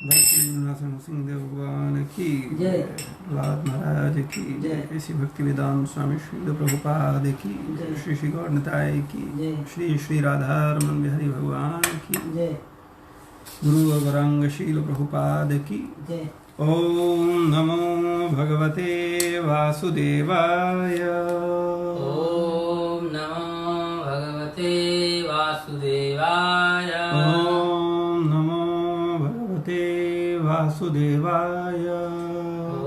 सिंह देव भगवान की जय, प्रहलाद महाराज की जय, इसी भक्ति वेदांत स्वामी श्री प्रभुपाद की जय, श्री श्री गौर निताय की जय, श्री श्री राधारमण बिहारी भगवान की जय, गुरु गौरांग शील प्रभुपाद की जय। ओम नमो भगवते वासुदेवाय। ओम नमो भगवते वासुदेवाय। ओम नमो भगवते वासुदेवाय।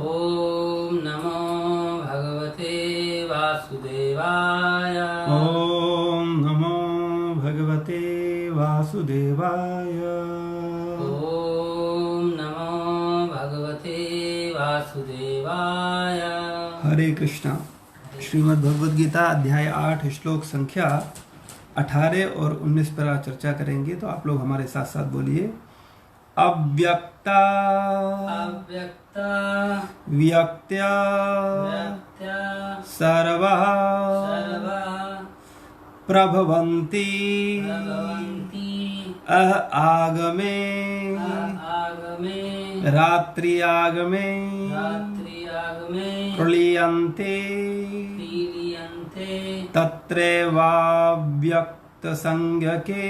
ओम नमो भगवते वासुदेवाय। ओम नमो भगवते वासुदेवाय। ओम नमो भगवते वासुदेवाय। हरे कृष्णा। श्रीमद् भगवद गीता अध्याय 8 श्लोक संख्या 18 और 19 पर आज चर्चा करेंगे, तो आप लोग हमारे साथ साथ बोलिए। अव्यक्ता अव्यक्ता व्यक्त्या व्यक्त्या सर्वः प्रभवन्ति भगवन्ति आगमे आगमे रात्रि आगमे प्रलीयन्ते तत्रैवाव्यक्त संज्ञके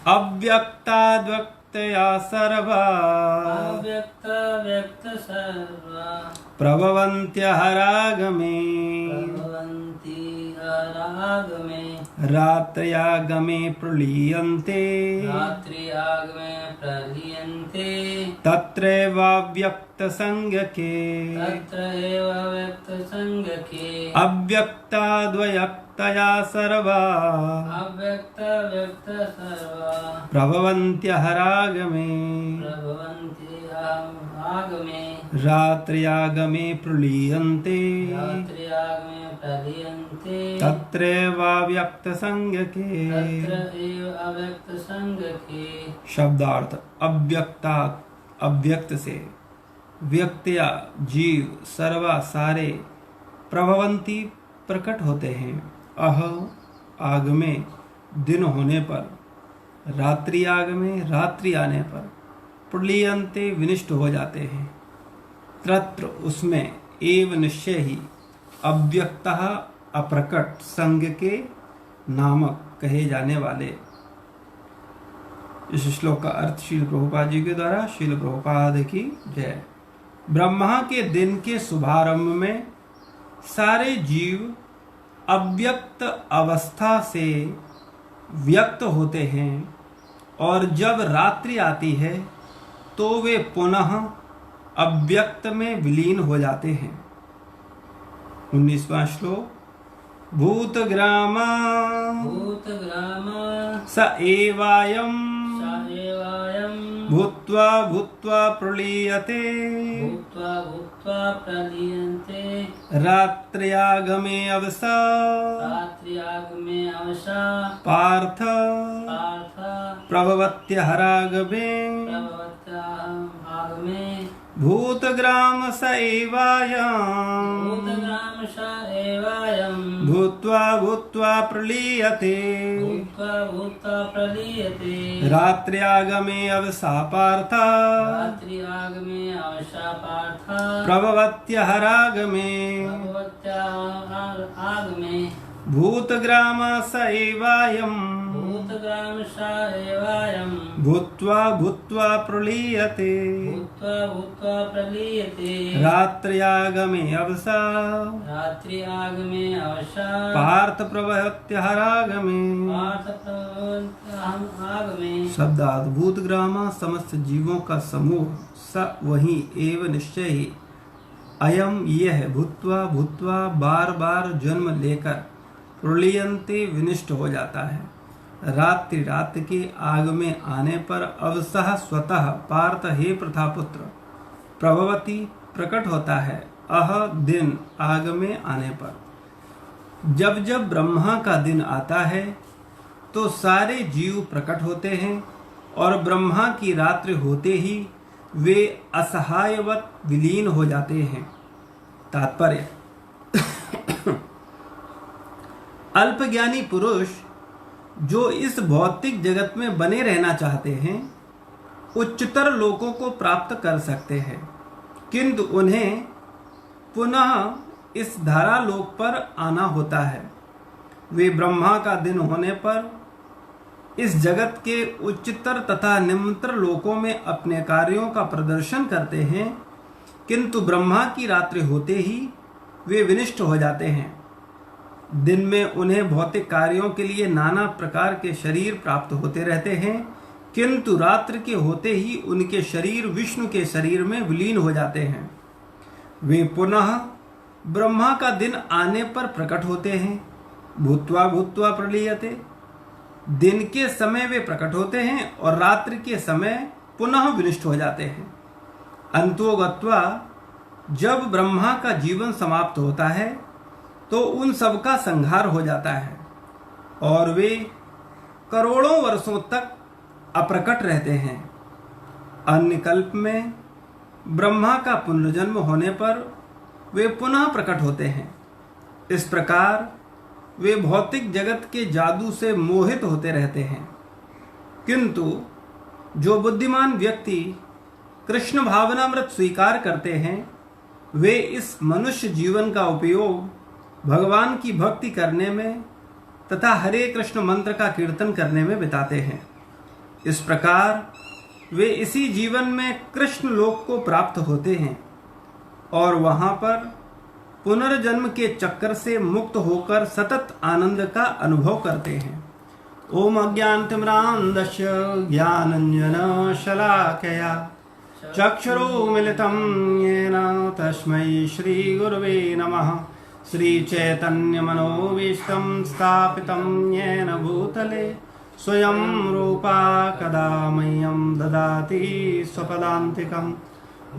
अव्यक्ताद्व्यक्तया सर्वा प्रभवन्त्यहरागमे रात्र्यागमे प्रलीयन्ते तत्रैवाव्यक्त संज्ञके अव्यक्ताद्व्यक्तया सर्वा प्रभवन्त्यहरागमे रात्र्यागमे प्रलीयन्ते तत्रैवाव्यक्त संज्ञके। शब्दार्थ अव्यक्ता अव्यक्त से, व्यक्त्या जीव, सर्वा सारे, प्रभवंती प्रकट होते हैं, अह आगमे दिन होने पर, रात्रि आगमे रात्रि आने पर, प्रलीयन्ते विनिष्ट हो जाते हैं, तत्र उसमें, एव निश्चय ही, अव्यक्तः अप्रकट संग के नामक कहे जाने वाले। इस श्लोक का अर्थ श्रील प्रभुपाद जी के द्वारा। श्रील प्रभुपाद की जय। ब्रह्मा के दिन के शुभारंभ में सारे जीव अव्यक्त अवस्था से व्यक्त होते हैं, और जब रात्रि आती है तो वे पुनः अव्यक्त में विलीन हो जाते हैं। 19वां श्लोक। भूतग्राम स एवायं भूत्वा भूत्वा प्रलीयते रात्र्यागमे अवसा पार्थ प्रभवत्यहरागमे भूतग्राम स एवायं भूत्वा भूत्वा प्रलीयते रात्र्यागमे अवसा पार्थ प्रभवत्यहरागमे भूतग्राम स एवायं भूत्वा भूत्वा प्रलीयते रात्र्यागमे अवसा पार्थ प्रभवत्यहरागमे। शब्दार्थ भूतग्राम समस्त जीवों का समूह, स वही, एव निश्चय ही, अयम यह, भूत्वा भूत्वा बार बार जन्म लेकर, प्रलीयन्ते विनिष्ट हो जाता है, रात्रि रात के आग में आने पर, अवसह स्वतः, पार्थ हे प्रथापुत्र, प्रभवती प्रकट होता है, अह दिन आग में आने पर। जब जब ब्रह्मा का दिन आता है तो सारे जीव प्रकट होते हैं, और ब्रह्मा की रात्रि होते ही वे असहायवत विलीन हो जाते हैं। तात्पर्य अल्पज्ञानी पुरुष जो इस भौतिक जगत में बने रहना चाहते हैं उच्चतर लोकों को प्राप्त कर सकते हैं, किंतु उन्हें पुनः इस धारा लोक पर आना होता है। वे ब्रह्मा का दिन होने पर इस जगत के उच्चतर तथा निम्नतर लोकों में अपने कार्यों का प्रदर्शन करते हैं, किंतु ब्रह्मा की रात्रि होते ही वे विनष्ट हो जाते हैं। दिन में उन्हें भौतिक कार्यों के लिए नाना प्रकार के शरीर प्राप्त होते रहते हैं, किंतु रात्रि के होते ही उनके शरीर विष्णु के शरीर में विलीन हो जाते हैं। वे पुनः ब्रह्मा का दिन आने पर प्रकट होते हैं। भूत्वा भूत्वा प्रलीयते, दिन के समय वे प्रकट होते हैं और रात्रि के समय पुनः विनष्ट हो जाते हैं। अंतो गत्वा, जब ब्रह्मा का जीवन समाप्त होता है तो उन सब का संहार हो जाता है और वे करोड़ों वर्षों तक अप्रकट रहते हैं। अन्य कल्प में ब्रह्मा का पुनर्जन्म होने पर वे पुनः प्रकट होते हैं। इस प्रकार वे भौतिक जगत के जादू से मोहित होते रहते हैं, किंतु जो बुद्धिमान व्यक्ति कृष्ण भावनामृत स्वीकार करते हैं वे इस मनुष्य जीवन का उपयोग भगवान की भक्ति करने में तथा हरे कृष्ण मंत्र का कीर्तन करने में बिताते हैं। इस प्रकार वे इसी जीवन में कृष्ण लोक को प्राप्त होते हैं और वहां पर पुनर्जन्म के चक्कर से मुक्त होकर सतत आनंद का अनुभव करते हैं। ओम अज्ञानतिमिरान्धस्य ज्ञानाञ्जन शलाकया चक्षुरुन्मिलितं येन तस्मै श्रीगुरवे नमः। श्रीचैतन्यमनोभीष्टं स्थापितं येन भूतले स्वयं रूपा कदा मह्यं ददाति स्वपदान्तिकम्।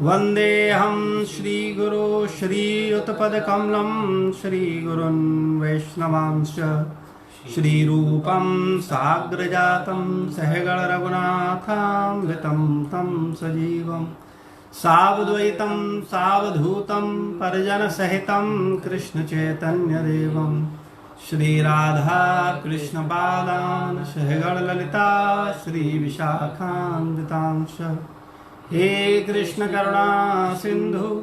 वन्देऽहं श्रीगुरो श्रीयुतपदकमलं श्रीगुरुन् वैष्णवांश्च श्रीरूपं साग्रजातं सहगण रघुनाथामृतं तं सजीवम् सावद्वैतं सावधूतं परिजनसहितं कृष्णचैतन्यदेवं श्रीराधा कृष्णपादान् सहगण ललिता श्रीविशाखान्वितांश्च। हे कृष्ण करुणा सिंधु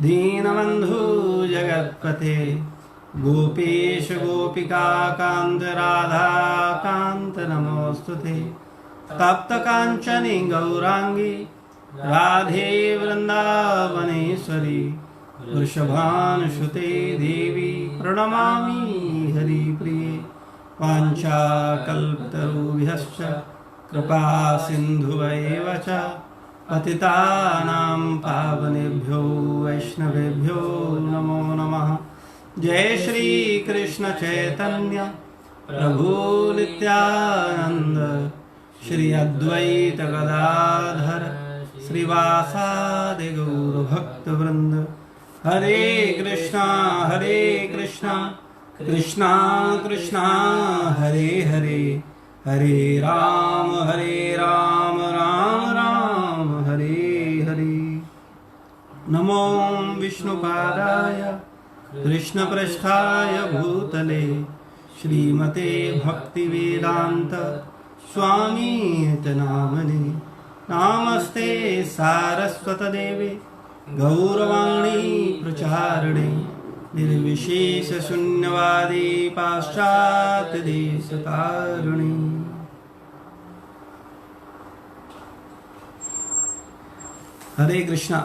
दीनबंधु जगत्पते गोपेश गोपिका कांत राधा कांत नमोस्तुते। तप्त कांचनी गौरांगी राधे वृंदावनेश्वरी वृषभानुसुते देवी प्रणमामि हरिप्रिये। वाञ्छाकल्पतरुभ्यश्च कृपा सिन्धुवैव च पतितानां पावनेभ्यो वैष्णवेभ्यो नमो नमः। जय श्री कृष्ण चैतन्य प्रभु नित्यानंद श्री अद्वैत गदाधर श्रीवासादि गौर भक्त वृंद। हरे कृष्णा कृष्णा कृष्णा हरे हरे, हरे राम राम राम हरे हरे। नमो विष्णुपादाय कृष्णपृष्ठाय भूतले श्रीमते भक्तिवेदांत स्वामीति नामने। नमस्ते सारस्वतदेवे गौरवाणी प्रचारिणे निर्विशेष शून्यवादी पाश्चात्य देशतारिणी। हरे कृष्णा।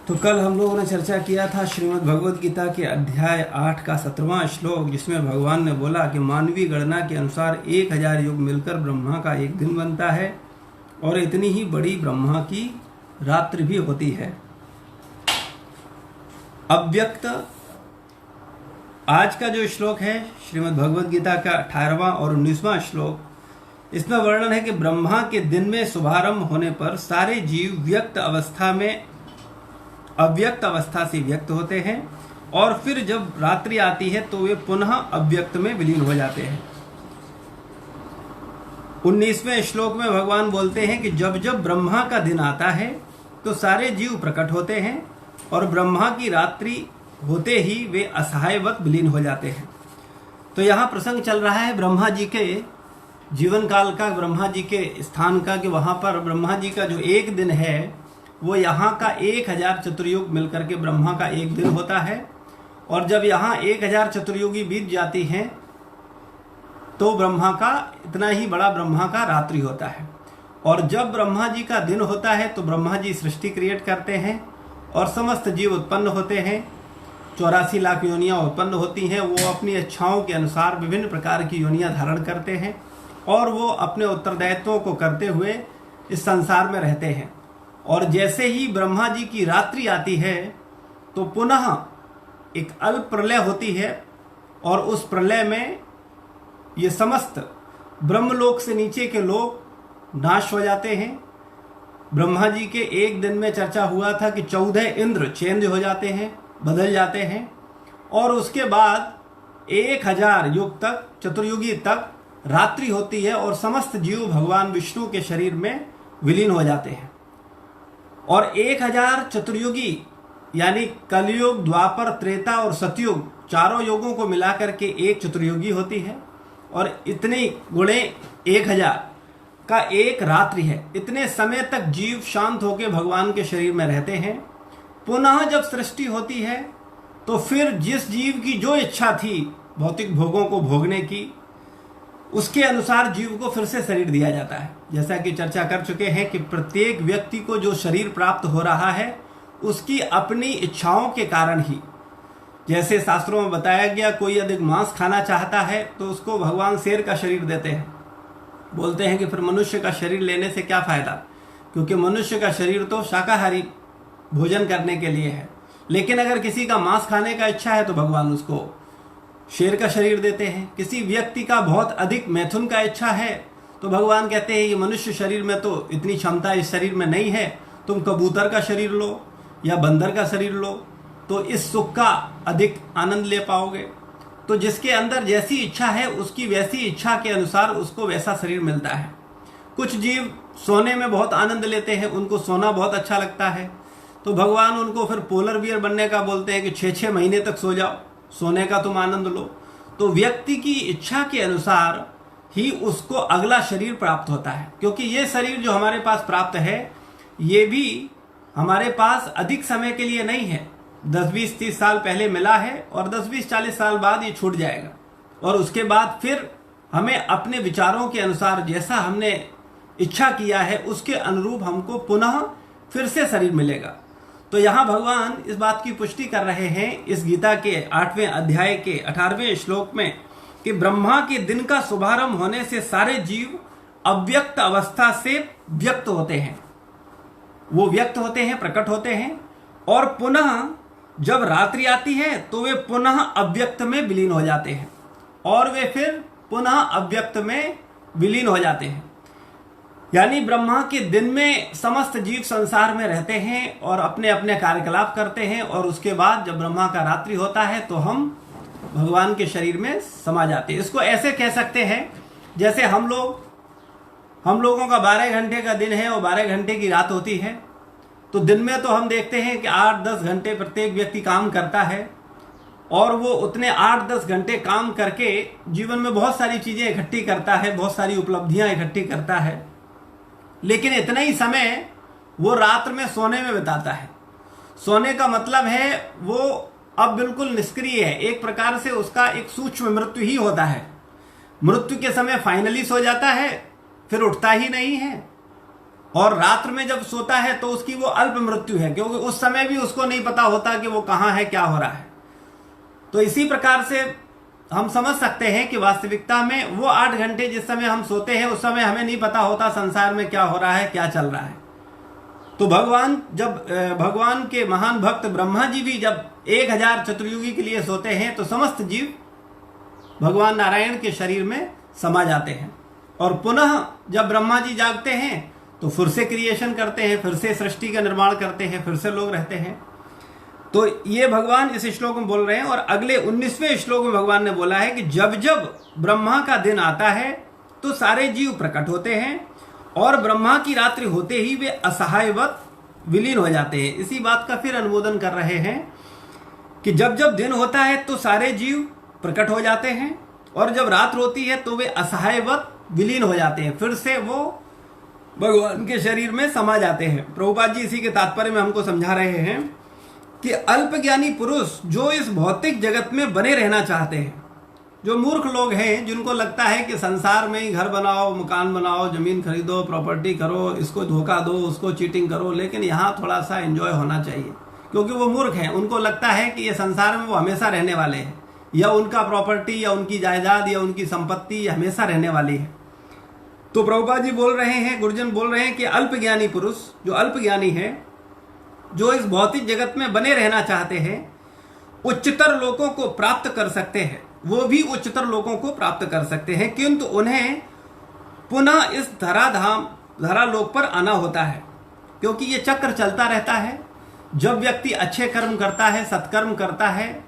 तो कल हम लोगों ने चर्चा किया था श्रीमद् भगवद गीता के अध्याय 8 का 17वां श्लोक, जिसमें भगवान ने बोला कि मानवीय गणना के अनुसार 1000 युग मिलकर ब्रह्मा का एक दिन बनता है और इतनी ही बड़ी ब्रह्मा की रात्रि भी होती है। अव्यक्त आज का जो श्लोक है श्रीमद् भगवद गीता का 18वां और 19वां श्लोक, इसमें वर्णन है कि ब्रह्मा के दिन में शुभारंभ होने पर सारे जीव व्यक्त अवस्था में अव्यक्त अवस्था से व्यक्त होते हैं और फिर जब रात्रि आती है तो वे पुनः अव्यक्त में विलीन हो जाते हैं। 19वें श्लोक में भगवान बोलते हैं कि जब जब ब्रह्मा का दिन आता है तो सारे जीव प्रकट होते हैं और ब्रह्मा की रात्रि होते ही वे असहायवत विलीन हो जाते हैं। तो यहाँ प्रसंग चल रहा है ब्रह्मा जी के जीवन काल का, ब्रह्मा जी के स्थान का, कि वहाँ पर ब्रह्मा जी का जो एक दिन है वो यहाँ का 1000 चतुर्युग मिलकर के ब्रह्मा का एक दिन होता है। और जब यहाँ 1000 चतुर्युगी बीत जाती हैं तो ब्रह्मा का इतना ही बड़ा ब्रह्मा का रात्रि होता है। और जब ब्रह्मा जी का दिन होता है तो ब्रह्मा जी सृष्टि क्रिएट करते हैं और समस्त जीव उत्पन्न होते हैं। 84 लाख योनियाँ उत्पन्न होती हैं। वो अपनी इच्छाओं के अनुसार विभिन्न प्रकार की योनियाँ धारण करते हैं और वो अपने उत्तरदायित्वों को करते हुए इस संसार में रहते हैं। और जैसे ही ब्रह्मा जी की रात्रि आती है तो पुनः एक अल्प प्रलय होती है और उस प्रलय में ये समस्त ब्रह्मलोक से नीचे के लोग नाश हो जाते हैं। ब्रह्मा जी के एक दिन में चर्चा हुआ था कि 14 इंद्र चेंज हो जाते हैं, बदल जाते हैं। और उसके बाद 1000 युग तक, चतुर्युगी तक रात्रि होती है और समस्त जीव भगवान विष्णु के शरीर में विलीन हो जाते हैं। और 1000 चतुर्युगी यानी कलयुग, द्वापर, त्रेता और सतयुग, चारों युगों को मिलाकर के एक चतुर्युगी होती है। और इतनी गुणे 1000 का एक रात्रि है। इतने समय तक जीव शांत होकर भगवान के शरीर में रहते हैं। पुनः जब सृष्टि होती है तो फिर जिस जीव की जो इच्छा थी भौतिक भोगों को भोगने की, उसके अनुसार जीव को फिर से शरीर दिया जाता है। जैसा कि चर्चा कर चुके हैं कि प्रत्येक व्यक्ति को जो शरीर प्राप्त हो रहा है उसकी अपनी इच्छाओं के कारण ही, जैसे शास्त्रों में बताया गया, कोई अधिक मांस खाना चाहता है तो उसको भगवान शेर का शरीर देते हैं। बोलते हैं कि फिर मनुष्य का शरीर लेने से क्या फायदा, क्योंकि मनुष्य का शरीर तो शाकाहारी भोजन करने के लिए है। लेकिन अगर किसी का मांस खाने का इच्छा है तो भगवान उसको शेर का शरीर देते हैं। किसी व्यक्ति का बहुत अधिक मैथुन का इच्छा है तो भगवान कहते हैं ये मनुष्य शरीर में तो इतनी क्षमता इस शरीर में नहीं है, तुम कबूतर का शरीर लो या बंदर का शरीर लो तो इस सुख का अधिक आनंद ले पाओगे। तो जिसके अंदर जैसी इच्छा है उसकी वैसी इच्छा के अनुसार उसको वैसा शरीर मिलता है। कुछ जीव सोने में बहुत आनंद लेते हैं, उनको सोना बहुत अच्छा लगता है, तो भगवान उनको फिर पोलर बियर बनने का बोलते हैं कि 6-6 महीने तक सो जाओ, सोने का तुम आनंद लो। तो व्यक्ति की इच्छा के अनुसार ही उसको अगला शरीर प्राप्त होता है। क्योंकि ये शरीर जो हमारे पास प्राप्त है ये भी हमारे पास अधिक समय के लिए नहीं है। 10-20-30 साल पहले मिला है और 10-20-40 साल बाद ये छूट जाएगा। और उसके बाद फिर हमें अपने विचारों के अनुसार जैसा हमने इच्छा किया है उसके अनुरूप हमको पुनः फिर से शरीर मिलेगा। तो यहाँ भगवान इस बात की पुष्टि कर रहे हैं इस गीता के 8वें अध्याय के 18वें श्लोक में कि ब्रह्मा के दिन का शुभारंभ होने से सारे जीव अव्यक्त अवस्था से व्यक्त होते हैं। वो व्यक्त होते हैं, प्रकट होते हैं, और पुनः जब रात्रि आती है तो वे पुनः अव्यक्त में विलीन हो जाते हैं और वे फिर पुनः अव्यक्त में विलीन हो जाते हैं। यानी ब्रह्मा के दिन में समस्त जीव संसार में रहते हैं और अपने अपने कार्यकलाप करते हैं, और उसके बाद जब ब्रह्मा का रात्रि होता है तो हम भगवान के शरीर में समा जाते हैं। इसको ऐसे कह सकते हैं जैसे हम लोगों का 12 घंटे का दिन है और 12 घंटे की रात होती है। तो दिन में तो हम देखते हैं कि 8-10 घंटे प्रत्येक व्यक्ति काम करता है और वो उतने 8-10 घंटे काम करके जीवन में बहुत सारी चीजें इकट्ठी करता है, बहुत सारी उपलब्धियां इकट्ठी करता है। लेकिन इतना ही समय वो रात में सोने में बिताता है। सोने का मतलब है वो अब बिल्कुल निष्क्रिय है, एक प्रकार से उसका एक सूक्ष्म मृत्यु ही होता है। मृत्यु के समय फाइनली सो जाता है, फिर उठता ही नहीं है। और रात्र में जब सोता है तो उसकी वो अल्प मृत्यु है, क्योंकि उस समय भी उसको नहीं पता होता कि वो कहाँ है, क्या हो रहा है। तो इसी प्रकार से हम समझ सकते हैं कि वास्तविकता में वो 8 घंटे जिस समय हम सोते हैं उस समय हमें नहीं पता होता संसार में क्या हो रहा है, क्या चल रहा है। तो भगवान के महान भक्त ब्रह्मा जी भी जब 1000 चतुर्युगी के लिए सोते हैं तो समस्त जीव भगवान नारायण के शरीर में समा जाते हैं। और पुनः जब ब्रह्मा जी जागते हैं तो फिर से क्रिएशन करते हैं, फिर से सृष्टि का निर्माण करते हैं, फिर से लोग रहते हैं। तो ये भगवान इस श्लोक में बोल रहे हैं। और अगले 19वें श्लोक में भगवान ने बोला है कि जब जब ब्रह्मा का दिन आता है तो सारे जीव प्रकट होते हैं और ब्रह्मा की रात्रि होते ही वे असहायवत विलीन हो जाते हैं। इसी बात का फिर अनुमोदन कर रहे हैं कि जब जब दिन होता है तो सारे जीव प्रकट हो जाते हैं और जब रात होती है तो वे असहायवत विलीन हो जाते हैं, फिर से वो भगवान के शरीर में समा जाते हैं। प्रभुपाद जी इसी के तात्पर्य में हमको समझा रहे हैं कि अल्पज्ञानी पुरुष जो इस भौतिक जगत में बने रहना चाहते हैं, जो मूर्ख लोग हैं जिनको लगता है कि संसार में ही घर बनाओ, मकान बनाओ, जमीन खरीदो, प्रॉपर्टी करो, इसको धोखा दो, उसको चीटिंग करो, लेकिन यहाँ थोड़ा सा एंजॉय होना चाहिए, क्योंकि वो मूर्ख हैं। उनको लगता है कि ये संसार में वो हमेशा रहने वाले हैं, या उनका प्रॉपर्टी या उनकी जायदाद या उनकी संपत्ति हमेशा रहने वाली है। तो प्रभुपाद जी बोल रहे हैं, गुरुजन बोल रहे हैं कि अल्पज्ञानी पुरुष, जो अल्पज्ञानी है, जो इस भौतिक जगत में बने रहना चाहते हैं, उच्चतर लोकों को प्राप्त कर सकते हैं, वो भी उच्चतर लोकों को प्राप्त कर सकते हैं, किंतु उन्हें पुनः इस धरालोक पर आना होता है, क्योंकि ये चक्र चलता रहता है। जब व्यक्ति अच्छे कर्म करता है, सत्कर्म करता है,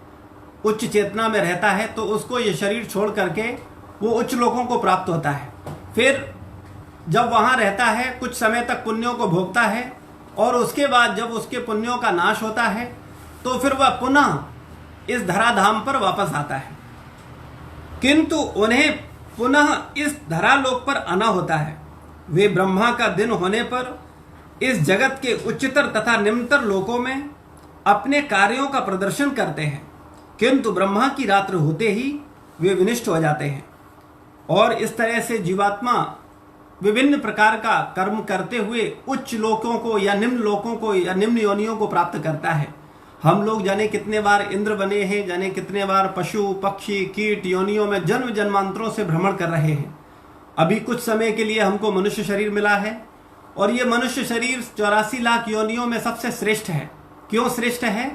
उच्च चेतना में रहता है, तो उसको ये शरीर छोड़ करके वो उच्च लोकों को प्राप्त होता है। फिर जब वहाँ रहता है, कुछ समय तक पुण्यों को भोगता है, और उसके बाद जब उसके पुण्यों का नाश होता है तो फिर वह पुनः इस धराधाम पर वापस आता है, किंतु उन्हें पुनः इस धरालोक पर आना होता है। वे ब्रह्मा का दिन होने पर इस जगत के उच्चतर तथा निम्नतर लोकों में अपने कार्यों का प्रदर्शन करते हैं, किंतु ब्रह्मा की रात्र होते ही वे विनिष्ट हो जाते हैं। और इस तरह से जीवात्मा विभिन्न प्रकार का कर्म करते हुए उच्च लोकों को या निम्न लोकों को या निम्न योनियों को प्राप्त करता है। हम लोग जाने कितने बार इंद्र बने हैं, जाने कितने बार पशु पक्षी कीट योनियों में जन्म जन्मांतरों से भ्रमण कर रहे हैं। अभी कुछ समय के लिए हमको मनुष्य शरीर मिला है, और ये मनुष्य शरीर 84 लाख योनियों में सबसे श्रेष्ठ है। क्यों श्रेष्ठ है?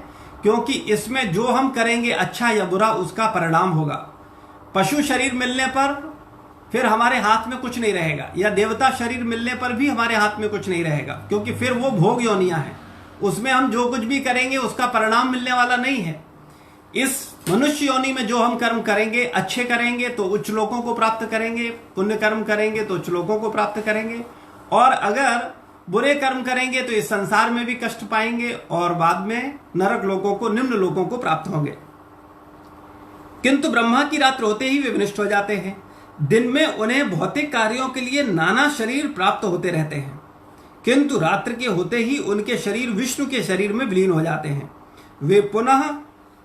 क्योंकि इसमें जो हम करेंगे अच्छा या बुरा उसका परिणाम होगा। पशु शरीर मिलने पर फिर हमारे हाथ में कुछ नहीं रहेगा, या देवता शरीर मिलने पर भी हमारे हाथ में कुछ नहीं रहेगा, क्योंकि फिर वो भोग योनियां हैं, उसमें हम जो कुछ भी करेंगे उसका परिणाम मिलने वाला नहीं है। इस मनुष्य योनि में जो हम कर्म करेंगे, अच्छे करेंगे तो उच्च लोकों को प्राप्त करेंगे, पुण्य कर्म करेंगे तो उच्च लोकों को प्राप्त करेंगे, और अगर बुरे कर्म करेंगे तो इस संसार में भी कष्ट पाएंगे और बाद में नरक लोकों को, निम्न लोकों को प्राप्त होंगे। किंतु ब्रह्मा की रात्र होते ही वे विनिष्ट हो जाते हैं। दिन में उन्हें भौतिक कार्यों के लिए नाना शरीर प्राप्त होते रहते हैं, किंतु रात्र के होते ही उनके शरीर विष्णु के शरीर में विलीन हो जाते हैं। वे पुनः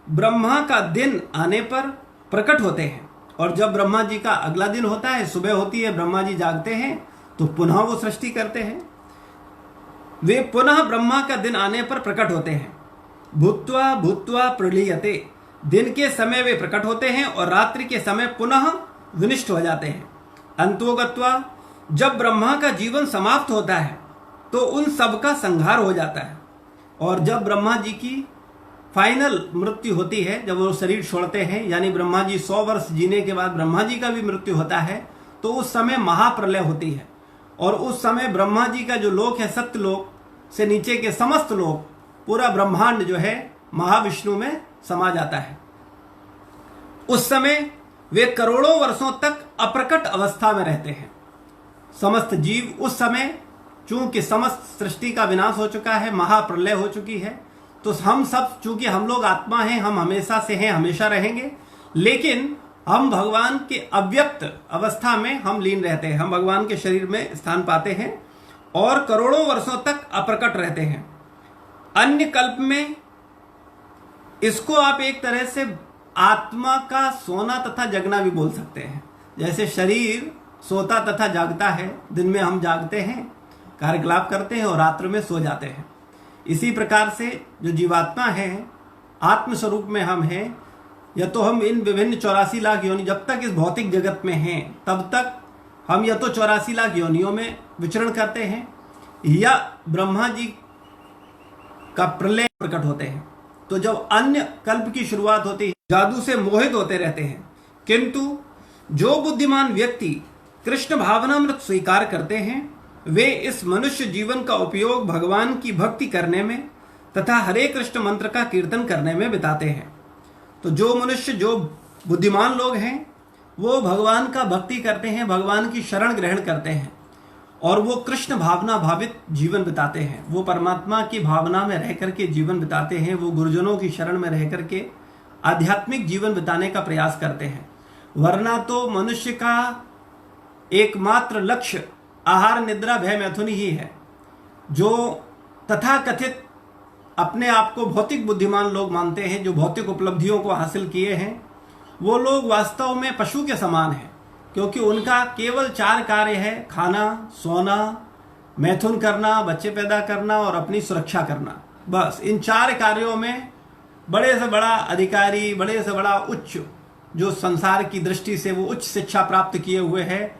ब्रह्मा का दिन आने पर प्रकट होते हैं, और जब ब्रह्मा जी का अगला दिन होता है, सुबह होती है, ब्रह्मा जी जागते हैं, तो पुनः वो सृष्टि करते हैं। वे पुनः ब्रह्मा का दिन आने पर प्रकट होते हैं। भूत्वा भूत्वा प्रलीयते, दिन के समय वे प्रकट होते हैं और रात्रि के समय पुनः विनिष्ट हो जाते हैं। अंतोगत्वा, जब ब्रह्मा का जीवन समाप्त होता है तो उन सब का संहार हो जाता है, और जब ब्रह्मा जी की फाइनल मृत्यु होती है, जब वो शरीर छोड़ते हैं, यानी ब्रह्मा जी 100 वर्ष जीने के बाद ब्रह्मा जी का भी मृत्यु होता है, तो उस समय महाप्रलय होती है, और उस समय ब्रह्मा जी का जो लोक है, सत्यलोक से नीचे के समस्त लोक, पूरा ब्रह्मांड जो है महाविष्णु में समा जाता है। उस समय वे करोड़ों वर्षों तक अप्रकट अवस्था में रहते हैं। समस्त जीव उस समय, चूंकि समस्त सृष्टि का विनाश हो चुका है, महाप्रलय हो चुकी है, तो हम सब, चूंकि हम लोग आत्मा हैं, हम हमेशा से हैं, हमेशा रहेंगे, लेकिन हम भगवान के अव्यक्त अवस्था में हम लीन रहते हैं, हम भगवान के शरीर में स्थान पाते हैं और करोड़ों वर्षों तक अप्रकट रहते हैं। अन्य कल्प में इसको आप एक तरह से आत्मा का सोना तथा जगना भी बोल सकते हैं। जैसे शरीर सोता तथा जागता है, दिन में हम जागते हैं, कार्यकलाप करते हैं और रात्र में सो जाते हैं। इसी प्रकार से जो जीवात्मा है, आत्म स्वरूप में हम हैं, या तो हम इन विभिन्न 84 लाख योनि, जब तक इस भौतिक जगत में हैं तब तक हम या तो 84 लाख योनियों में विचरण करते हैं, या ब्रह्मा जी का प्रलय प्रकट होते हैं। तो जब अन्य कल्प की शुरुआत होती है, जादू से मोहित होते रहते हैं, किंतु जो बुद्धिमान व्यक्ति कृष्ण भावनामृत स्वीकार करते हैं, वे इस मनुष्य जीवन का उपयोग भगवान की भक्ति करने में तथा हरे कृष्ण मंत्र का कीर्तन करने में बिताते हैं। तो जो मनुष्य, जो बुद्धिमान लोग हैं, वो भगवान का भक्ति करते हैं, भगवान की शरण ग्रहण करते हैं, और वो कृष्ण भावना भावित जीवन बिताते हैं। वो परमात्मा की भावना में रह करके जीवन बिताते हैं, वो गुरुजनों की शरण में रह करके आध्यात्मिक जीवन बिताने का प्रयास करते हैं। वरना तो मनुष्य का एकमात्र लक्ष्य आहार निद्रा भय मैथुन ही है। जो तथाकथित अपने आप को भौतिक बुद्धिमान लोग मानते हैं, जो भौतिक उपलब्धियों को हासिल किए हैं, वो लोग वास्तव में पशु के समान हैं, क्योंकि उनका केवल 4 कार्य है: खाना, सोना, मैथुन करना, बच्चे पैदा करना और अपनी सुरक्षा करना। बस इन 4 कार्यों में बड़े से बड़ा अधिकारी, बड़े से बड़ा उच्च, जो संसार की दृष्टि से वो उच्च शिक्षा प्राप्त किए हुए है,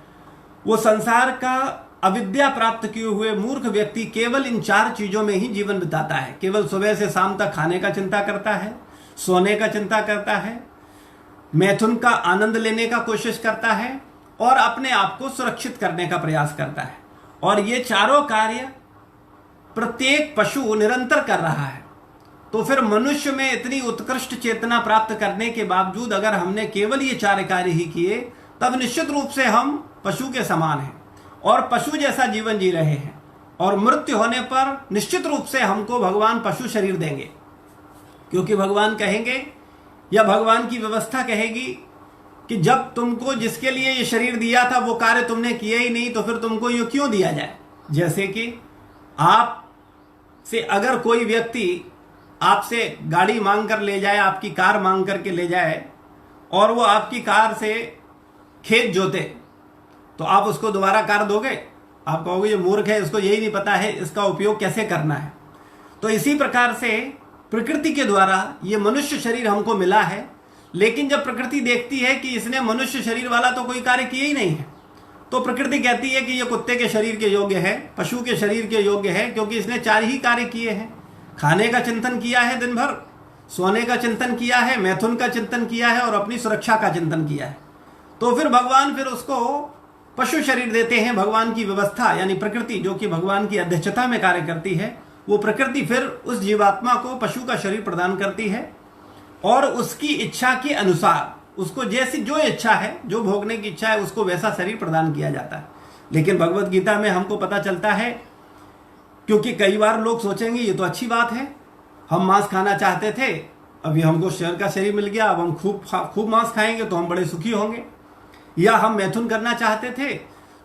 वो संसार का अविद्या प्राप्त किए हुए मूर्ख व्यक्ति केवल इन 4 चीजों में ही जीवन बिताता है। केवल सुबह से शाम तक खाने का चिंता करता है, सोने का चिंता करता है, मैथुन का आनंद लेने का कोशिश करता है और अपने आप को सुरक्षित करने का प्रयास करता है। और ये चारों कार्य प्रत्येक पशु निरंतर कर रहा है। तो फिर मनुष्य में इतनी उत्कृष्ट चेतना प्राप्त करने के बावजूद अगर हमने केवल ये 4 कार्य ही किए, तब निश्चित रूप से हम पशु के समान हैं और पशु जैसा जीवन जी रहे हैं। और मृत्यु होने पर निश्चित रूप से हमको भगवान पशु शरीर देंगे, क्योंकि भगवान कहेंगे या भगवान की व्यवस्था कहेगी कि जब तुमको जिसके लिए ये शरीर दिया था वो कार्य तुमने किया ही नहीं, तो फिर तुमको ये क्यों दिया जाए। जैसे कि आप से अगर कोई व्यक्ति आपसे गाड़ी मांग कर ले जाए, आपकी कार मांग करके ले जाए, और वो आपकी कार से खेत जोते, तो आप उसको दोबारा कार दोगे? आप कहोगे ये मूर्ख है, इसको यही नहीं पता है इसका उपयोग कैसे करना है। तो इसी प्रकार से प्रकृति के द्वारा ये मनुष्य शरीर हमको मिला है, लेकिन जब प्रकृति देखती है कि इसने मनुष्य शरीर वाला तो कोई कार्य किया ही नहीं है, तो प्रकृति कहती है कि ये कुत्ते के शरीर के योग्य है, पशु के शरीर के योग्य है, क्योंकि इसने 4 ही कार्य किए हैं। खाने का चिंतन किया है दिन भर, सोने का चिंतन किया है, मैथुन का चिंतन किया है और अपनी सुरक्षा का चिंतन किया है। तो फिर भगवान फिर उसको पशु शरीर देते हैं। भगवान की व्यवस्था यानी प्रकृति, जो कि भगवान की अध्यक्षता में कार्य करती है, वो प्रकृति फिर उस जीवात्मा को पशु का शरीर प्रदान करती है और उसकी इच्छा के अनुसार उसको जैसी जो इच्छा है, जो भोगने की इच्छा है, उसको वैसा शरीर प्रदान किया जाता है। लेकिन भगवत गीता में हमको पता चलता है, क्योंकि कई बार लोग सोचेंगे ये तो अच्छी बात है, हम मांस खाना चाहते थे, अभी हमको शेर का शरीर मिल गया, अब हम खूब मांस खाएंगे तो हम बड़े सुखी होंगे। या हम मैथुन करना चाहते थे,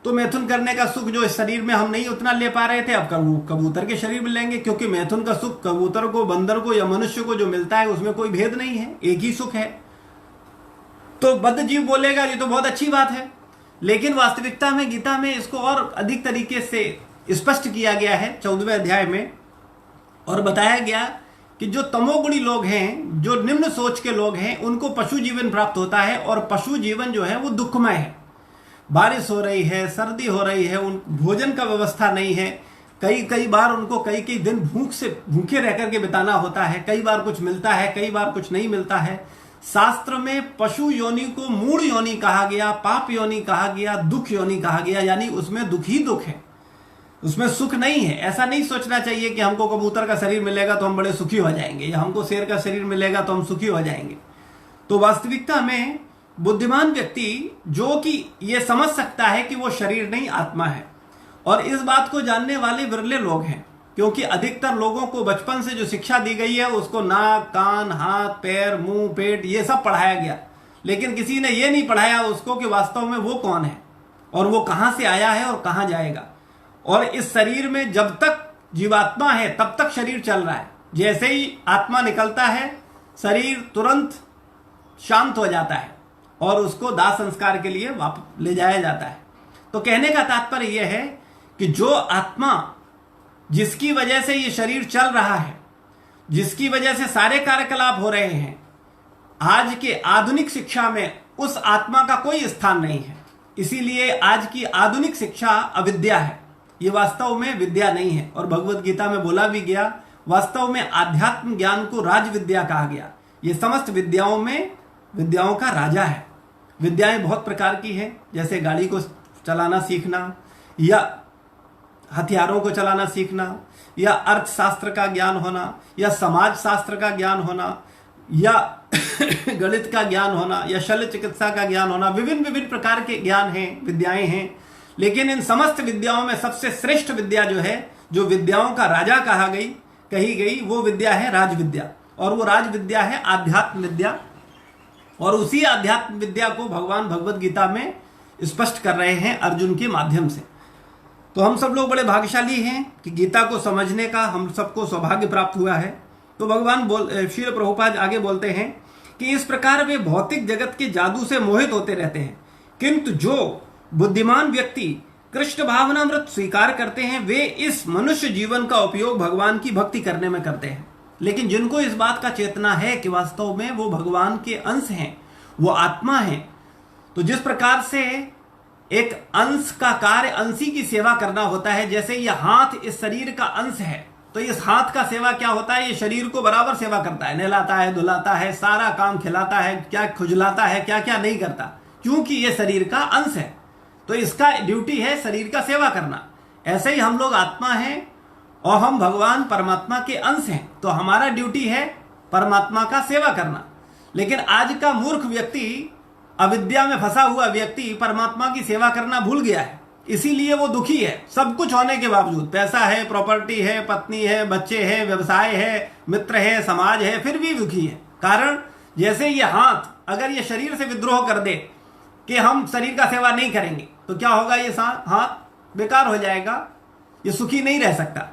तो मैथुन करने का सुख जो इस शरीर में हम नहीं उतना ले पा रहे थे, अब कबूतर के शरीर मिलेंगे, क्योंकि मैथुन का सुख कबूतर को, बंदर को या मनुष्य को जो मिलता है उसमें कोई भेद नहीं है, एक ही सुख है। तो बद्ध जीव बोलेगा ये तो बहुत अच्छी बात है, लेकिन वास्तविकता में गीता में इसको और अधिक तरीके से स्पष्ट किया गया है 14वें अध्याय में, और बताया गया कि जो तमोगुणी लोग हैं, जो निम्न सोच के लोग हैं, उनको पशु जीवन प्राप्त होता है। और पशु जीवन जो है वो दुखमय है। बारिश हो रही है, सर्दी हो रही है, उन भोजन का व्यवस्था नहीं है, कई बार उनको कई दिन भूखे रह करके बिताना होता है, कई बार कुछ मिलता है, कई बार कुछ नहीं मिलता है। शास्त्र में पशु योनि को मूढ़ योनि कहा गया, पाप योनि कहा गया, दुख योनि कहा गया, यानी उसमें दुख ही दुख है, उसमें सुख नहीं है। ऐसा नहीं सोचना चाहिए कि हमको कबूतर का शरीर मिलेगा तो हम बड़े सुखी हो जाएंगे, या हमको शेर का शरीर मिलेगा तो हम सुखी हो जाएंगे। तो वास्तविकता में बुद्धिमान व्यक्ति जो कि ये समझ सकता है कि वो शरीर नहीं आत्मा है, और इस बात को जानने वाले विरले लोग हैं, क्योंकि अधिकतर लोगों को बचपन से जो शिक्षा दी गई है उसको नाक, कान, हाथ, पैर, मुंह, पेट ये सब पढ़ाया गया, लेकिन किसी ने ये नहीं पढ़ाया उसको कि वास्तव में वो कौन है और वो कहां से आया है और कहां जाएगा। और इस शरीर में जब तक जीवात्मा है तब तक शरीर चल रहा है, जैसे ही आत्मा निकलता है शरीर तुरंत शांत हो जाता है और उसको दाह संस्कार के लिए वापस ले जाया जाता है। तो कहने का तात्पर्य यह है कि जो आत्मा, जिसकी वजह से ये शरीर चल रहा है, जिसकी वजह से सारे कार्यकलाप हो रहे हैं, आज के आधुनिक शिक्षा में उस आत्मा का कोई स्थान नहीं है। इसीलिए आज की आधुनिक शिक्षा अविद्या है, ये वास्तव में विद्या नहीं है। और भगवत गीता में बोला भी गया, वास्तव में आध्यात्म ज्ञान को राज विद्या कहा गया। ये समस्त विद्याओं में विद्याओं का राजा है। विद्याएं बहुत प्रकार की हैं, जैसे गाड़ी को चलाना सीखना, या हथियारों को चलाना सीखना, या अर्थशास्त्र का ज्ञान होना, या समाज शास्त्र का ज्ञान होना, या गणित का ज्ञान होना, या शल्य चिकित्सा का ज्ञान होना। विभिन्न विभिन्न प्रकार के ज्ञान हैं, विद्याएं हैं। लेकिन इन समस्त विद्याओं में सबसे श्रेष्ठ विद्या जो है, जो विद्याओं का राजा कही गई, वो विद्या है राज विद्या, और वो राज विद्या है आध्यात्म विद्या। और उसी आध्यात्म विद्या को भगवान भगवत गीता में स्पष्ट कर रहे हैं अर्जुन के माध्यम से। तो हम सब लोग बड़े भाग्यशाली हैं कि गीता को समझने का हम सबको सौभाग्य प्राप्त हुआ है। तो भगवान श्रील प्रभुपाद आगे बोलते हैं कि इस प्रकार वे भौतिक जगत के जादू से मोहित होते रहते हैं, किंतु जो बुद्धिमान व्यक्ति कृष्ण भावनामृत स्वीकार करते हैं वे इस मनुष्य जीवन का उपयोग भगवान की भक्ति करने में करते हैं। लेकिन जिनको इस बात का चेतना है कि वास्तव में वो भगवान के अंश हैं, वो आत्मा हैं, तो जिस प्रकार से एक अंश का कार्य अंशी की सेवा करना होता है, जैसे ये हाथ इस शरीर का अंश है, तो इस हाथ का सेवा क्या होता है, ये शरीर को बराबर सेवा करता है, नहलाता है, धुलाता है, सारा काम खिलाता है, क्या खुजलाता है, क्या क्या नहीं करता, क्योंकि ये शरीर का अंश है। तो इसका ड्यूटी है शरीर का सेवा करना। ऐसे ही हम लोग आत्मा हैं और हम भगवान परमात्मा के अंश हैं, तो हमारा ड्यूटी है परमात्मा का सेवा करना। लेकिन आज का मूर्ख व्यक्ति, अविद्या में फंसा हुआ व्यक्ति परमात्मा की सेवा करना भूल गया है, इसीलिए वो दुखी है। सब कुछ होने के बावजूद, पैसा है, प्रॉपर्टी है, पत्नी है, बच्चे हैं, व्यवसाय है, मित्र है, समाज है, फिर भी दुखी है। कारण जैसे ये हाथ अगर ये शरीर से विद्रोह कर दे कि हम शरीर का सेवा नहीं करेंगे, तो क्या होगा, ये हाथ बेकार हो जाएगा, ये सुखी नहीं रह सकता।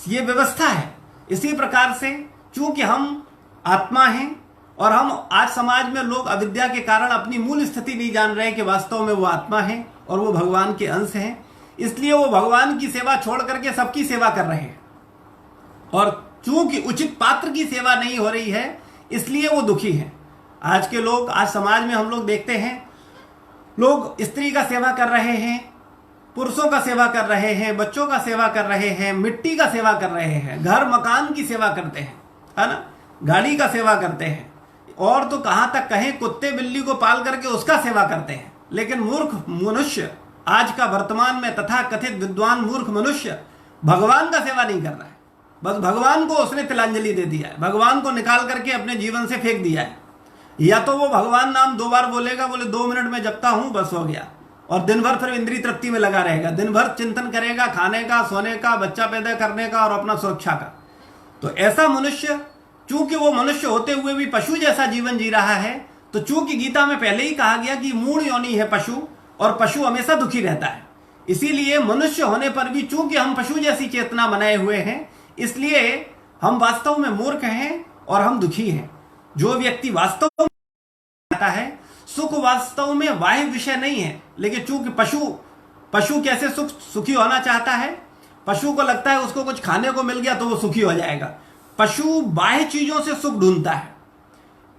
ये व्यवस्था है। इसी प्रकार से चूंकि हम आत्मा हैं और हम आज समाज में लोग अविद्या के कारण अपनी मूल स्थिति नहीं जान रहे कि वास्तव में वो आत्मा है और वो भगवान के अंश हैं, इसलिए वो भगवान की सेवा छोड़ करके सबकी सेवा कर रहे हैं। और चूंकि उचित पात्र की सेवा नहीं हो रही है, इसलिए वो दुखी हैं। आज के लोग, आज समाज में हम लोग देखते हैं, लोग स्त्री का सेवा कर रहे हैं, पुरुषों का सेवा कर रहे हैं, बच्चों का सेवा कर रहे हैं, मिट्टी का सेवा कर रहे हैं, घर मकान की सेवा करते हैं, है ना, गाड़ी का सेवा करते हैं, और तो कहां तक कहें कुत्ते बिल्ली को पाल करके उसका सेवा करते हैं। लेकिन मूर्ख मनुष्य, आज का वर्तमान में तथा कथित विद्वान मूर्ख मनुष्य भगवान का सेवा नहीं कर रहा है। बस भगवान को उसने तिलांजलि दे दिया है, भगवान को निकाल करके अपने जीवन से फेंक दिया है। या तो वो भगवान नाम 2 बार बोलेगा, बोले 2 मिनट में जपता हूं, बस हो गया, और दिन भर फिर इंद्रिय तृप्ति में लगा रहेगा, दिन भर चिंतन करेगा खाने का, सोने का, बच्चा पैदा करने का और अपना सुरक्षा का। तो ऐसा मनुष्य, चूंकि वो मनुष्य होते हुए भी पशु जैसा जीवन जी रहा है, तो चूंकि गीता में पहले ही कहा गया कि मूढ़ योनि है पशु, और पशु हमेशा दुखी रहता है, इसीलिए मनुष्य होने पर भी चूंकि हम पशु जैसी चेतना बनाए हुए हैं, इसलिए हम वास्तव में मूर्ख हैं और हम दुखी हैं। जो व्यक्ति वास्तव में आता है, सुख वास्तव में बाह्य विषय नहीं है, लेकिन चूंकि पशु कैसे सुखी होना चाहता है, पशु को लगता है उसको कुछ खाने को मिल गया तो वो सुखी हो जाएगा। पशु बाह्य चीजों से सुख ढूंढता है।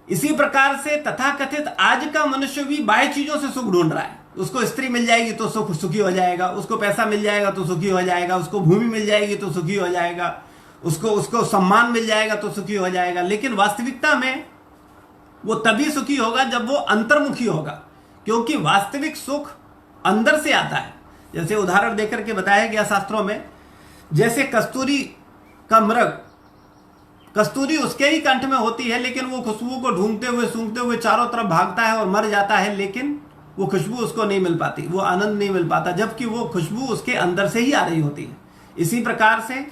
इसी प्रकार से तथाकथित आज का मनुष्य भी बाह्य चीजों से सुख ढूंढ रहा है। उसको स्त्री मिल जाएगी तो सुखी हो जाएगा, उसको पैसा मिल जाएगा तो सुखी हो जाएगा, उसको भूमि मिल जाएगी तो सुखी हो जाएगा, उसको सम्मान मिल जाएगा तो सुखी हो जाएगा। लेकिन वास्तविकता में वो तभी सुखी होगा जब वो अंतर्मुखी होगा, क्योंकि वास्तविक सुख अंदर से आता है। जैसे उदाहरण देकर के बताया गया शास्त्रों में, जैसे कस्तूरी का मृग, कस्तूरी उसके ही कंठ में होती है, लेकिन वो खुशबू को ढूंढते हुए सूंघते हुए चारों तरफ भागता है और मर जाता है, लेकिन वो खुशबू उसको नहीं मिल पाती, वो आनंद नहीं मिल पाता, जबकि वो खुशबू उसके अंदर से ही आ रही होती है। इसी प्रकार से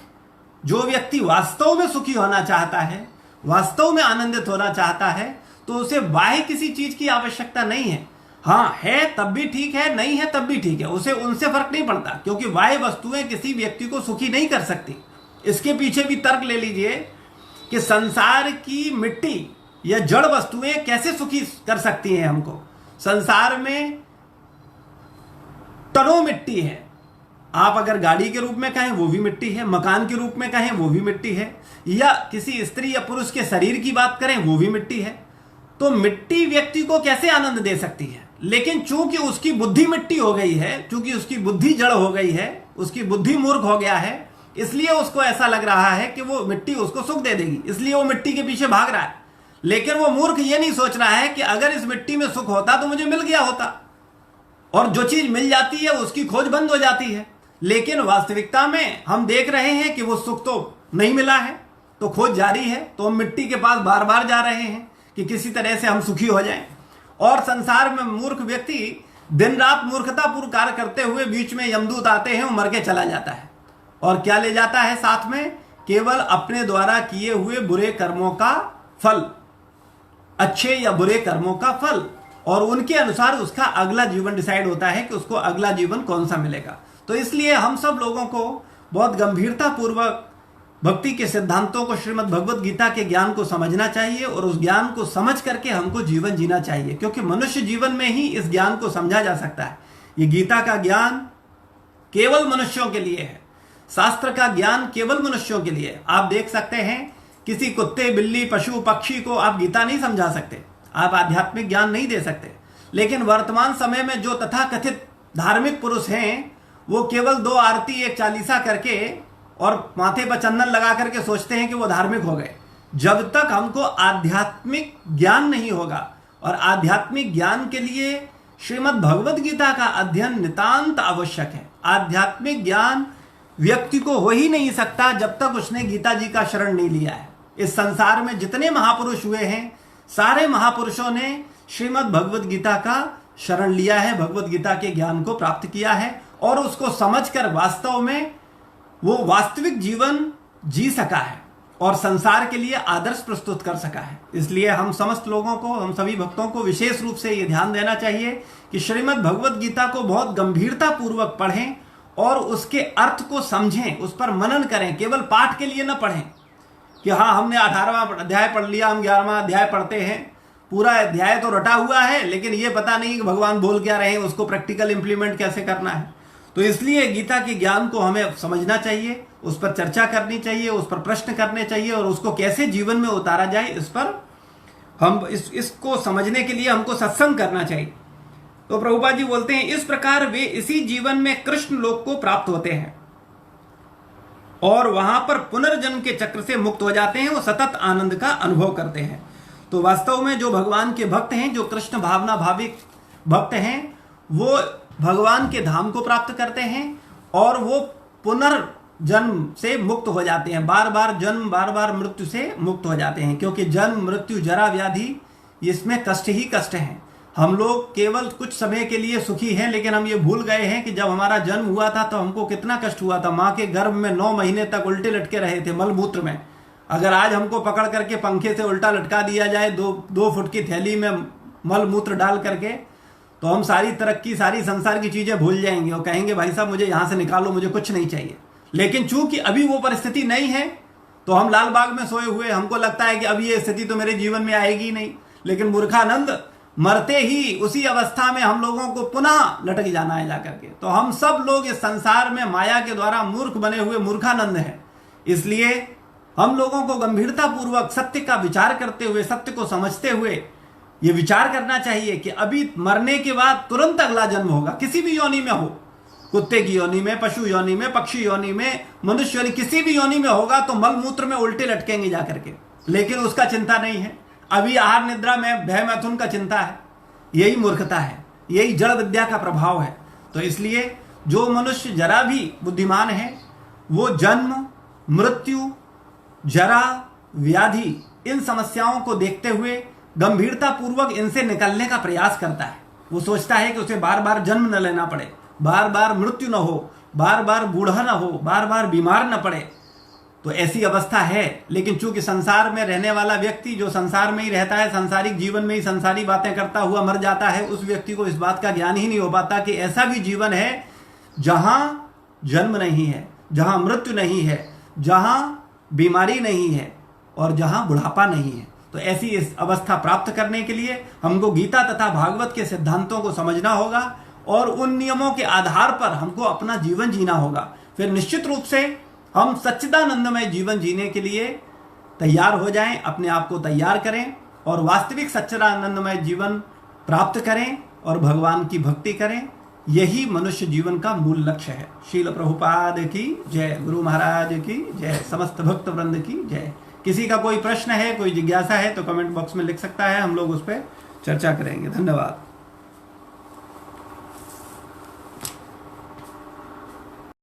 जो व्यक्ति वास्तव में सुखी होना चाहता है, वास्तव में आनंदित होना चाहता है, तो उसे बाह्य किसी चीज की आवश्यकता नहीं है। हाँ है तब भी ठीक है, नहीं है तब भी ठीक है, उसे उनसे फर्क नहीं पड़ता, क्योंकि बाह्य वस्तुएं किसी व्यक्ति को सुखी नहीं कर सकती। इसके पीछे भी तर्क ले लीजिए कि संसार की मिट्टी या जड़ वस्तुएं कैसे सुखी कर सकती हैं हमको। संसार में टनों मिट्टी है, आप अगर गाड़ी के रूप में कहें वो भी मिट्टी है, मकान के रूप में कहें वो भी मिट्टी है, या किसी स्त्री या पुरुष के शरीर की बात करें वो भी मिट्टी है। तो मिट्टी व्यक्ति को कैसे आनंद दे सकती है? लेकिन चूंकि उसकी बुद्धि मिट्टी हो गई है, चूंकि उसकी बुद्धि जड़ हो गई है, उसकी बुद्धि मूर्ख हो गया है, इसलिए उसको ऐसा लग रहा है कि वो मिट्टी उसको सुख दे देगी, इसलिए वो मिट्टी के पीछे भाग रहा है। लेकिन वो मूर्ख ये नहीं सोच रहा है कि अगर इस मिट्टी में सुख होता तो मुझे मिल गया होता, और जो चीज मिल जाती है उसकी खोज बंद हो जाती है। लेकिन वास्तविकता में हम देख रहे हैं कि वो सुख तो नहीं मिला है, तो खोज जारी है, तो हम मिट्टी के पास बार बार जा रहे हैं कि किसी तरह से हम सुखी हो जाएं। और संसार में मूर्ख व्यक्ति दिन रात मूर्खतापूर्ण कार्य करते हुए बीच में यमदूत आते हैं, वो मर के चला जाता है, और क्या ले जाता है साथ में? केवल अपने द्वारा किए हुए बुरे कर्मों का फल। अच्छे या बुरे कर्मों का फल, और उनके अनुसार उसका अगला जीवन डिसाइड होता है कि उसको अगला जीवन कौन सा मिलेगा। तो इसलिए हम सब लोगों को बहुत गंभीरता पूर्वक भक्ति के सिद्धांतों को, श्रीमद् भगवत गीता के ज्ञान को समझना चाहिए, और उस ज्ञान को समझ करके हमको जीवन जीना चाहिए, क्योंकि मनुष्य जीवन में ही इस ज्ञान को समझा जा सकता है। ये गीता का ज्ञान केवल मनुष्यों के लिए है, शास्त्र का ज्ञान केवल मनुष्यों के लिए है। आप देख सकते हैं किसी कुत्ते, बिल्ली, पशु, पक्षी को आप गीता नहीं समझा सकते, आप आध्यात्मिक ज्ञान नहीं दे सकते। लेकिन वर्तमान समय में जो तथाकथित धार्मिक पुरुष हैं, वो केवल 2 आरती 1 चालीसा करके और माथे पर चंदन लगा करके सोचते हैं कि वो धार्मिक हो गए। जब तक हमको आध्यात्मिक ज्ञान नहीं होगा, और आध्यात्मिक ज्ञान के लिए श्रीमद् भगवत गीता का अध्ययन नितांत आवश्यक है। आध्यात्मिक ज्ञान व्यक्ति को हो ही नहीं सकता जब तक उसने गीता जी का शरण नहीं लिया है। इस संसार में जितने महापुरुष हुए हैं, सारे महापुरुषों ने श्रीमद् भगवत गीता का शरण लिया है, भगवत गीता के ज्ञान को प्राप्त किया है, और उसको समझकर वास्तव में वो वास्तविक जीवन जी सका है और संसार के लिए आदर्श प्रस्तुत कर सका है। इसलिए हम समस्त लोगों को, हम सभी भक्तों को विशेष रूप से ये ध्यान देना चाहिए कि श्रीमद् भगवत गीता को बहुत गंभीरता पूर्वक पढ़ें और उसके अर्थ को समझें, उस पर मनन करें। केवल पाठ के लिए न पढ़ें कि हाँ हमने 18वां अध्याय पढ़ लिया, हम 11वां अध्याय पढ़ते हैं, पूरा अध्याय तो रटा हुआ है, लेकिन ये पता नहीं कि भगवान बोल क्या रहे हैं, उसको प्रैक्टिकल इंप्लीमेंट कैसे करना है। तो इसलिए गीता के ज्ञान को हमें समझना चाहिए, उस पर चर्चा करनी चाहिए, उस पर प्रश्न करने चाहिए, और उसको कैसे जीवन में उतारा जाए, इस पर हम इसको समझने के लिए हमको सत्संग करना चाहिए। तो प्रभुपाद जी बोलते हैं, इस प्रकार वे इसी जीवन में कृष्ण लोक को प्राप्त होते हैं और वहां पर पुनर्जन्म के चक्र से मुक्त हो जाते हैं, वो सतत आनंद का अनुभव करते हैं। तो वास्तव में जो भगवान के भक्त हैं, जो कृष्ण भावना भाविक भक्त हैं, वो भगवान के धाम को प्राप्त करते हैं और वो पुनर्जन्म से मुक्त हो जाते हैं, बार बार जन्म, बार बार मृत्यु से मुक्त हो जाते हैं। क्योंकि जन्म, मृत्यु, जरा, व्याधि, इसमें कष्ट ही कष्ट हैं। हम लोग केवल कुछ समय के लिए सुखी हैं, लेकिन हम ये भूल गए हैं कि जब हमारा जन्म हुआ था तो हमको कितना कष्ट हुआ था। माँ के गर्भ में 9 महीने तक उल्टे लटके रहे थे मलमूत्र में। अगर आज हमको पकड़ करके पंखे से उल्टा लटका दिया जाए, 2 फुट की थैली में मलमूत्र डाल करके, तो हम सारी तरक्की, सारी संसार की चीजें भूल जाएंगे और कहेंगे भाई साहब मुझे यहां से निकालो, मुझे कुछ नहीं चाहिए। लेकिन चूंकि अभी वो परिस्थिति नहीं है, तो हम लाल बाग में सोए हुए, हमको लगता है कि अब ये स्थिति तो मेरे जीवन में आएगी नहीं। लेकिन मूर्खानंद, मरते ही उसी अवस्था में हम लोगों को पुनः लटक जाना है जाकर के। तो हम सब लोग इस संसार में माया के द्वारा मूर्ख बने हुए मूर्खानंद हैं। इसलिए हम लोगों को गंभीरता पूर्वक सत्य का विचार करते हुए, सत्य को समझते हुए ये विचार करना चाहिए कि अभी मरने के बाद तुरंत अगला जन्म होगा, किसी भी योनि में हो, कुत्ते की योनि में, पशु योनि में, पक्षी योनि में, मनुष्य योनि, किसी भी योनि में होगा तो मलमूत्र में उल्टे लटकेंगे जाकर के। लेकिन उसका चिंता नहीं है। अभी आहार निद्रा में भय मैथुन का चिंता है। यही मूर्खता है, यही जड़ विद्या का प्रभाव है। तो इसलिए जो मनुष्य जरा भी बुद्धिमान है, वो जन्म, मृत्यु, जरा, व्याधि, इन समस्याओं को देखते हुए गंभीरता पूर्वक इनसे निकलने का प्रयास करता है। वो सोचता है कि उसे बार बार जन्म न लेना पड़े, बार बार मृत्यु न हो, बार बार बूढ़ा न हो, बार बार बीमार न पड़े। तो ऐसी अवस्था है। लेकिन चूंकि संसार में रहने वाला व्यक्ति, जो संसार में ही रहता है, सांसारिक जीवन में ही संसारी बातें करता हुआ मर जाता है, उस व्यक्ति को इस बात का ज्ञान ही नहीं हो पाता कि ऐसा भी जीवन है जहां जन्म नहीं है, जहां मृत्यु नहीं है, जहां बीमारी नहीं है और जहां बुढ़ापा नहीं है। तो ऐसी इस अवस्था प्राप्त करने के लिए हमको गीता तथा भागवत के सिद्धांतों को समझना होगा और उन नियमों के आधार पर हमको अपना जीवन जीना होगा। फिर निश्चित रूप से हम सच्चिदानंदमय जीवन जीने के लिए तैयार हो जाएं, अपने आप को तैयार करें और वास्तविक सच्चिदानंदमय जीवन प्राप्त करें और भगवान की भक्ति करें। यही मनुष्य जीवन का मूल लक्ष्य है। श्रील प्रभुपाद की जय, गुरु महाराज की जय, समस्त भक्त वृंद की जय। किसी का कोई प्रश्न है, कोई जिज्ञासा है तो कमेंट बॉक्स में लिख सकता है, हम लोग उस पर चर्चा करेंगे। धन्यवाद।